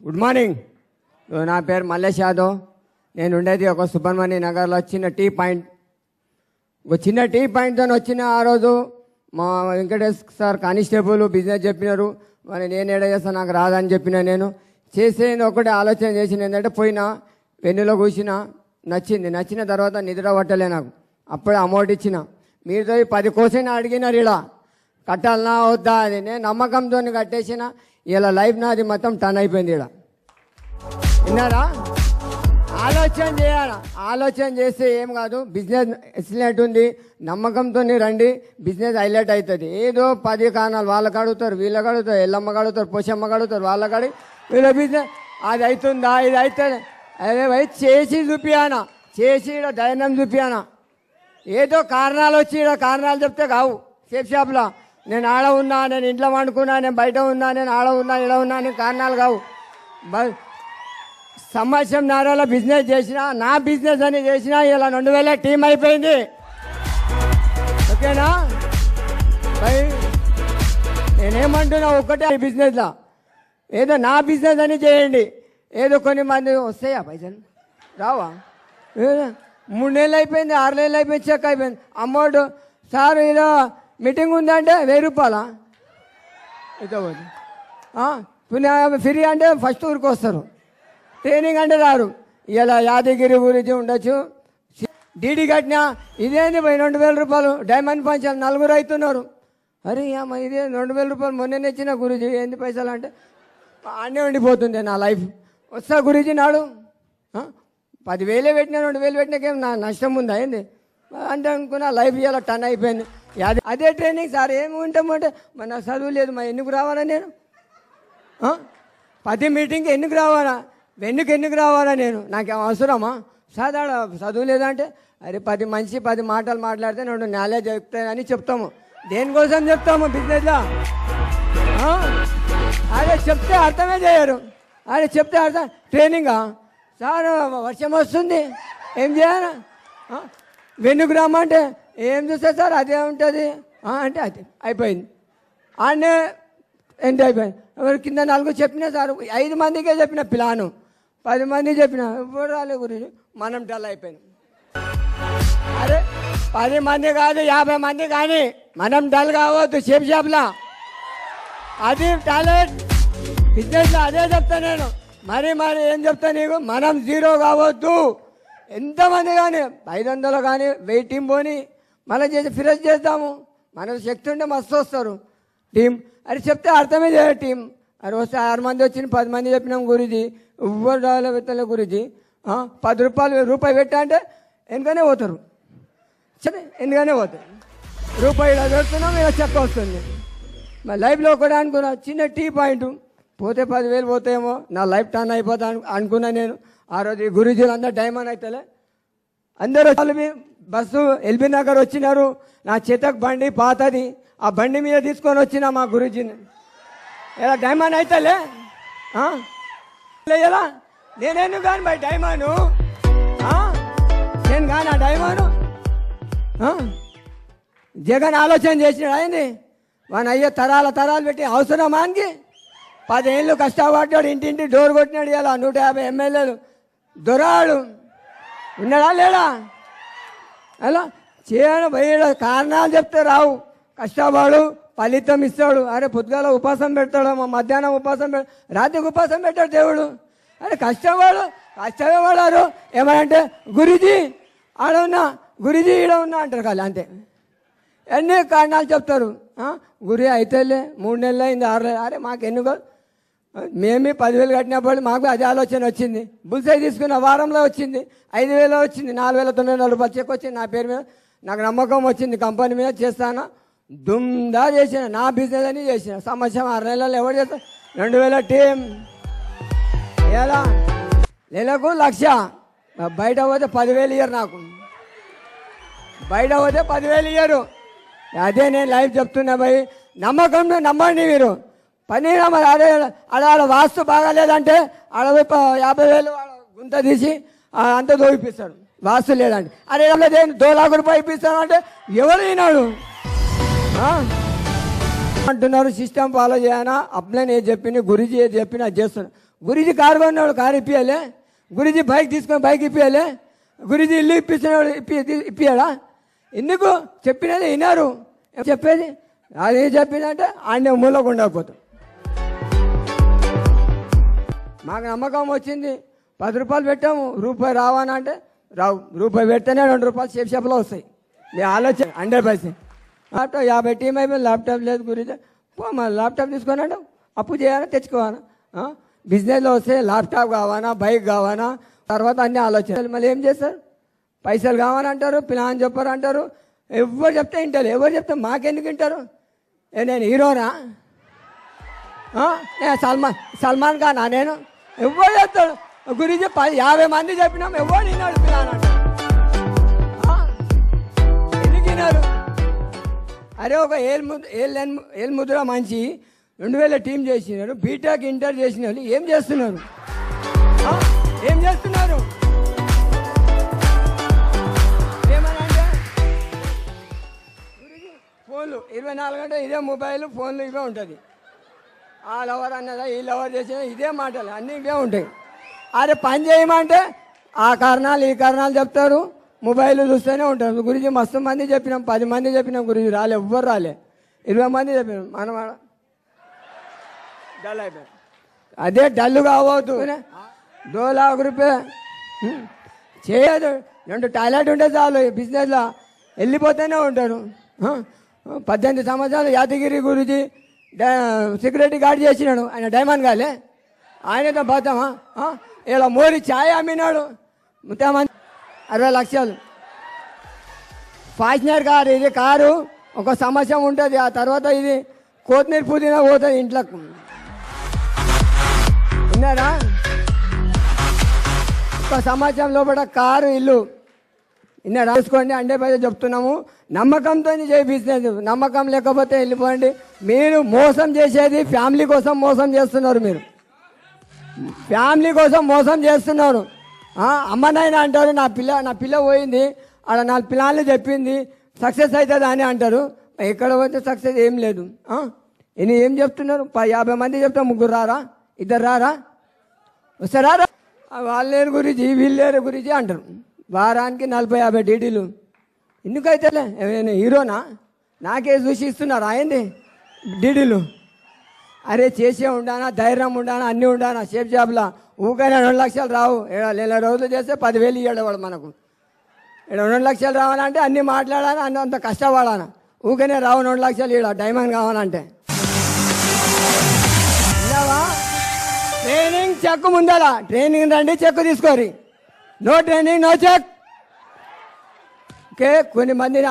Good morning. నా పేరు మల్లేష్ యాదవ్. నేను ఉండేది ఒక సుబ్రహ్మణ్య నగర్లో చిన్న టీ పాయింట్. ఒక చిన్న టీ పాయింట్తో వచ్చిన ఆ రోజు మా వెంకటేష్ సార్ కానిస్టేబుల్ బిజినెస్ చెప్పినారు. మరి నేను ఏడ చేస్తాను, నాకు రాదని చెప్పిన. నేను చేసేది ఒకటే ఆలోచన చేసిన ఏంటంటే పోయినా వెన్నులో కూర్చిన నచ్చిన తర్వాత నిద్ర పట్టలే నాకు. అప్పుడే అమౌంట్ ఇచ్చిన. మీతో 10 క్వశ్చన్ అడిగినారు ఇలా కట్టాలనా వద్దా అది. నేను నమ్మకంతో కట్టేసిన. ఇలా లైఫ్ నాది మొత్తం టర్న్ అయిపోయింది. ఇలా విన్నారా? ఆలోచన చేయాలి. ఆలోచన చేస్తే ఏం కాదు. బిజినెస్ ఎక్సలెంట్ ఉంది. నమ్మకంతో రండి, బిజినెస్ హైలైట్ అవుతుంది. ఏదో 10 కారణాలు వాళ్ళకి అడుగుతారు, వీళ్ళకి అడుగుతారు, ఎల్లమ్మకి అడుగుతారు, పోషమ్మకి అడుగుతారు, వాళ్ళకి అడిగి వీళ్ళ బిజినెస్ అది అవుతుందా, ఇది అవుతుంది. అదే పోయి చేసి చూపియానా, చేసి ఇక్కడ ధైర్యం చూపియానా. ఏదో కారణాలు వచ్చి ఇక్కడ కారణాలు చెప్తే కావు. సేఫ్ షాప్లో నేను ఆడ ఉన్నా, నేను ఇంట్లో వండుకున్నా, నేను బయట ఉన్నా, నేను ఆడ ఉన్నా, ఇలా ఉన్నా అని కారణాలు కావు. సంవత్సరం నారాలో బిజినెస్ చేసిన, నా బిజినెస్ అని చేసిన. ఇలా 2000 టీం అయిపోయింది. ఓకేనా భయ్? నేనేమంటున్నా ఒకటే, ఈ బిజినెస్లో ఏదో నా బిజినెస్ అని చేయండి. ఏదో కొన్ని మంది వస్తాయా పైసలు రావా? 3 నెలలు అయిపోయింది, 6 నెలలు అయిపోయింది, చెక్ అయిపోయింది. అమౌంట్ సార్ ఏదో మీటింగ్ ఉందంటే 1000 రూపాయలా అయితే ఫ్రీ అంటే ఫస్ట్ ఊరికి వస్తారు, ట్రైనింగ్ అంటే రారు. ఇలా యాదగిరి గురించి ఉండొచ్చు. డీడీ కట్టినా ఇదేంది 2000 రూపాయలు డైమండ్ పంచాలి, 4 అవుతున్నారు. అరే అమ్మ ఇదే 2000 రూపాయలు మొన్న ఇచ్చిన గురించి ఏంది పైసలు అంటే అన్నీ ఉండిపోతుంది నా లైఫ్. వస్తా గురించి నాడు 10,000 పెట్టినా 2,000 పెట్టినాకేం నా నష్టం ఉందా ఏంది అంటే అనుకున్నా. లైఫ్ ఇలా టర్న్ అయిపోయింది. అదే ట్రైనింగ్ సార్ ఏమి ఉంటామంటే మన చదువు లేదు, మా ఎందుకు రావాలా నేను 10 మీటింగ్కి ఎందుకు రావాలా, ఎందుకు రావాలా నేను, నాకేం అవసరమా సార్? చదువు లేదంటే అరే 10 మంచి 10 మాటలు మాట్లాడితే 2 నాలెడ్జ్ చెప్తాయని చెప్తాము. దేనికోసం చెప్తాము బిజినెస్లో? అరే చెప్తే అర్థమే చేయరు. అరే చెప్తే అర్థం ట్రైనింగా సార్ వర్షం వస్తుంది ఏం చేయాలి, వెన్నుకు రమ్మంటే ఏం చూస్తే సార్ అదే ఉంటుంది అంటే అది అయిపోయింది. ఆడనే ఎంత అయిపోయింది. ఎవరు కింద 4 చెప్పినా సార్ 5 మందికే చెప్పిన ప్లాను, 10 మంది చెప్పిన ఇప్పుడు రాలే గురించి మనం డల్ అయిపోయినాం. అరే 10 మంది కాదు 50 మంది కానీ మనం డల్ కావద్దు. షేప్ షాప్లా అది టాలెంట్ బిజినెస్లో అదే చెప్తా నేను. మరి ఏం చెప్తా నీకు, మనం జీరో కావద్దు. ఎంతమంది కానీ 500 కానీ 1000 టీం పోని మళ్ళీ చేసి ఫినిష్ చేద్దాము. మనకు శక్తి ఉంటే మస్తు వస్తారు టీం. అది చెప్తే అర్థమే చేయరు టీం. అది వస్తే 6 మంది వచ్చిన 10 మంది చెప్పినాం గురించి ఎవ్వరు డెవలప్ గురించి 10 రూపాయలు పెట్టా అంటే ఎందుకనే పోతారు, సరే ఎందుకనే పోతారు. రూపాయి ఇలా పెడుతున్నాం, ఇలా చెక్క వస్తుంది. మా లైఫ్లో కూడా అనుకున్నా చిన్న టీ పాయింట్ పోతే 10,000 పోతాయేమో, నా లైఫ్ టర్న్ అయిపోతా అనుకున్నా నేను. ఆ రోజు గురూజీలు అందరూ డైమండ్ అవుతలే, అందరూ బస్సు ఎల్బీ నగర్ వచ్చినారు. నా చేతకు బండి పాతది, ఆ బండి మీద తీసుకొని వచ్చిన మా గురూజీని. ఇలా డైమండ్ అవుతలే ఎలా నేనేను కానీ బై డైమండ్ నేను కానీ ఆ డైమండ్ జగన్ ఆలోచన చేసినాడు అయింది. మన అయ్యో తరాలు పెట్టి అవసరమానికి 10 ఏళ్ళు కష్టపడ్డాడు, ఇంటింటి డోర్ కొట్టినాడు. ఇలా 150 ఎమ్మెల్యేలు దొరాడు ఉన్నాడా లేడా? అలా చేయడం బయట కారణాలు చెప్తే రావు. కష్టపడు ఫలితం ఇస్తాడు. అరే పొద్దుగాల ఉపాసం పెడతాడు, మధ్యాహ్నం ఉపాసం రాత్రికి ఉపాసం పెట్టాడు దేవుడు. అరే కష్టపడారు ఏమంటే గురూజీ ఆడ ఉన్నా, గురూజీ ఈడ ఉన్నా అంటారు కదా, అంతే. ఎన్ని కారణాలు చెప్తారు. గురి అయితేలే 3 నెలలు అయింది, 6 నెలలు. అరే మాకు ఎన్నుకో మేమే 10,000 కట్టినప్పుడు మాకు అదే ఆలోచన వచ్చింది. బుల్సై తీసుకున్న వారంలో వచ్చింది, 5,000 వచ్చింది, 4,900 రూపాయలు చెక్ వచ్చింది నా పేరు మీద. నాకు నమ్మకం వచ్చింది కంపెనీ మీద, చేస్తాను దుమ్దా చేసిన. నా బిజినెస్ అని చేసిన. సంవత్సరం 6 నెలలు ఎవరు చేస్తారు? 2,000 టీం ఎలా నెలకు 1,00,000. బయట పోతే 10,000 ఇయ్యరు నాకు, బయట పోతే 10,000 ఇయ్యరు. అదే నేను లైఫ్ చెప్తున్నా భయ్. నమ్మకంతో నమ్మండి మీరు. పని అదే ఆడ వాస్తు బాగాలేదంటే ఆడ 50,000 గుంత తీసి అంతా దోయిపిస్తాడు. వాస్తు లేదంటే అరే లేదు 2 लाख రూపాయలు ఇప్పిస్తాను అంటే ఎవరు విన్నాడు? అంటున్నారు సిస్టమ్ ఫాలో చేయనా అప్లైన్ ఏది చెప్పింది గురుజీ ఏది చెప్పినా అది చేస్తున్నాడు. గురుజీ కారు కొన్నాడు కారు ఇప్పియాలి, గురుజీ బైక్ తీసుకొని బైక్ ఇప్పియాలి, గురుజీ ఇల్లు ఇప్పిస్తున్నాడు ఇప్పియాడా? ఎందుకు చెప్పినది వినారు చెప్పేది అది చెప్పిందంటే ఆయన మూలకు ఉండకపోతాం. మాకు నమ్మకం వచ్చింది, 10 రూపాయలు పెట్టాము, రూపాయి రావానా అంటే రావు, రూపాయి పెడితేనే 2 రూపాయలు షేప్లో వస్తాయి. మీ ఆలోచన 100%. ల్యాప్టాప్ 50 టీం అయిపోయింది, ల్యాప్టాప్ లేదు గురించి మా ల్యాప్టాప్ తీసుకున్నాడు, అప్పు చేయాలా తెచ్చుకోవాలా? బిజినెస్లో వస్తే ల్యాప్టాప్ కావాలా, బైక్ కావాలా, తర్వాత అన్ని ఆలోచనలు. మళ్ళీ ఏం చేస్తారు? పైసలు కావాలంటారు, ప్లాన్ చెప్పారు అంటారు. ఎవరు చెప్తే వింటారు, ఎవరు చెప్తే మాకెందుకు వింటారు? నేను హీరోనా? నేను సల్మాన్ ఖానా? నేను ఎవరు చెప్తాడు గురించి 50 మంది చెప్పినాం, ఎవరు విన్నాడు ప్లాన్ అంటారు. ఎందుకు విన్నారు? అరే ఒక ఏల్ ముద్ర మంచి 2000 టీం చేసినారు, బీటెక్ ఇంటర్ చేసిన వాళ్ళు ఏం చేస్తున్నారు? ఏం చేస్తున్నారు? ఏమనంటే ఫోన్లు 24 గంటలు ఇదే మొబైల్, ఫోన్లు ఇవే ఉంటుంది. ఆ లవర్ అన్నదా ఈ లవర్ చేసిన ఇదే మాటలు అన్నీ ఇవే ఉంటాయి. అరే పని చేయమంటే ఆ కారణాలు ఈ కారణాలు చెప్తారు, మొబైల్ చూస్తూనే ఉంటారు. గురించి మస్తు మంది చెప్పినాం, 10 మంది చెప్పినాం, గురించి రాలే, ఎవ్వరు రాలే. 20 మంది చెప్పినాం, మనం డల్ అయిపోయాం. అదే డల్లు కావద్దు, 2 लाख రూపాయ చేయదు. 2 టాయిలెట్ ఉంటే చాలు, బిజినెస్లో వెళ్ళిపోతూనే ఉంటారు. 18 సంవత్సరాలు యాదగిరి గురించి సెక్యూరిటీ గార్డ్ చేసినాడు, ఆయన డైమండ్ గాలే, ఆయనతో పోతామా? ఇలా మోరి ఛాయ్ అమ్మినాడు, మొత్తం 60 లక్షలు. ఫార్చునర్ కారు, ఇది కారు ఒక సంవత్సరం ఉంటుంది, ఆ తర్వాత ఇది కొత్తిమీర పుదీనా పోతుంది ఇంట్లోకి. విన్నారా? ఒక సంవత్సరం లోపల కారు ఇల్లు. విన్నారా? చూసుకోండి, 100% చెప్తున్నాము. నమ్మకంతో చేయి బిజినెస్, నమ్మకం లేకపోతే వెళ్ళిపోండి. మీరు మోసం చేసేది ఫ్యామిలీ కోసం మోసం చేస్తున్నారు, మీరు ఫ్యామిలీ కోసం మోసం చేస్తున్నారు. అమ్మనైనా అంటారు నా పిల్ల పోయింది, ఆడ 4 పిల్లలు చెప్పింది సక్సెస్ అవుతుంది అని అంటారు. ఎక్కడ పోతే సక్సెస్ ఏం లేదు. ఇది ఏం చెప్తున్నారు? 50 మంది చెప్తే 3 రారా, 2 రారా, వస్తారా? వాళ్ళేరు గురించి వీళ్ళేరు గురించి అంటారు. వారానికి 40-50 డీడీలు. ఎందుకైతే నేను హీరోనా? నాకే చూసి ఇస్తున్నారు అయింది డీడీలు. అరే చేసే ఉండానా, ధైర్యం ఉండానా, అన్నీ ఉండానా. షేప్ జాబ్లా ఊకైనా 2 లక్షలు రావు. 7 రోజులు చేస్తే 10,000 ఇవ్వడం వాడు మనకు. 2 లక్షలు రావాలంటే అన్నీ మాట్లాడాలి, అంత కష్టపడాలి. ఊకనే రావు 2 లక్షలు ఇవ్వడం, డైమండ్ కావాలంటే. ట్రైనింగ్ చెక్ ముందల, ట్రైనింగ్ రండి చెక్ తీసుకోరి. No training no check. Okay, కొన్ని మందిని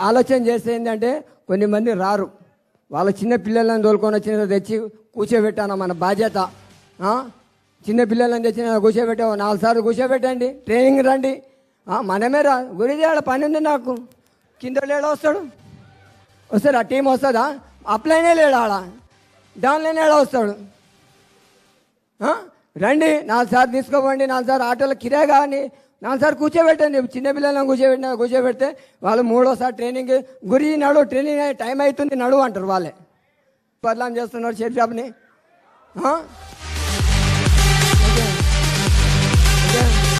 ఆలోచన చేస్తే ఏంటంటే కొన్ని మంది రారు. వాళ్ళ చిన్న పిల్లలను తోలుకొని వచ్చిన తెచ్చి కూర్చోబెట్టాను, మన బాధ్యత. చిన్న పిల్లలను తెచ్చిన కూర్చోబెట్టావు, 4 సార్లు కూర్చోబెట్టండి, ట్రైనింగ్ రండి. మనమే రా గురించి ఆడ పని ఉంది నాకు, కింద లేడా వస్తాడు? వస్తాడు ఆ టీం వస్తుందా? అప్లైనే లేడా ఆడ, డౌన్లైన్ ఏడా వస్తాడు? రండి 4 సార్లు తీసుకోపోండి, 4 సార్లు ఆటోలో కిరాయి కానీ 4 సార్లు కూర్చోబెట్టండి. చిన్నపిల్లలను కూర్చోబెడితే వాళ్ళు 3వసారి ట్రైనింగ్ గురి నడు, ట్రైనింగ్ టైం అవుతుంది నడు అంటారు. వాళ్ళే బదలాం చేస్తున్నారు షేప్ జాబ్ని.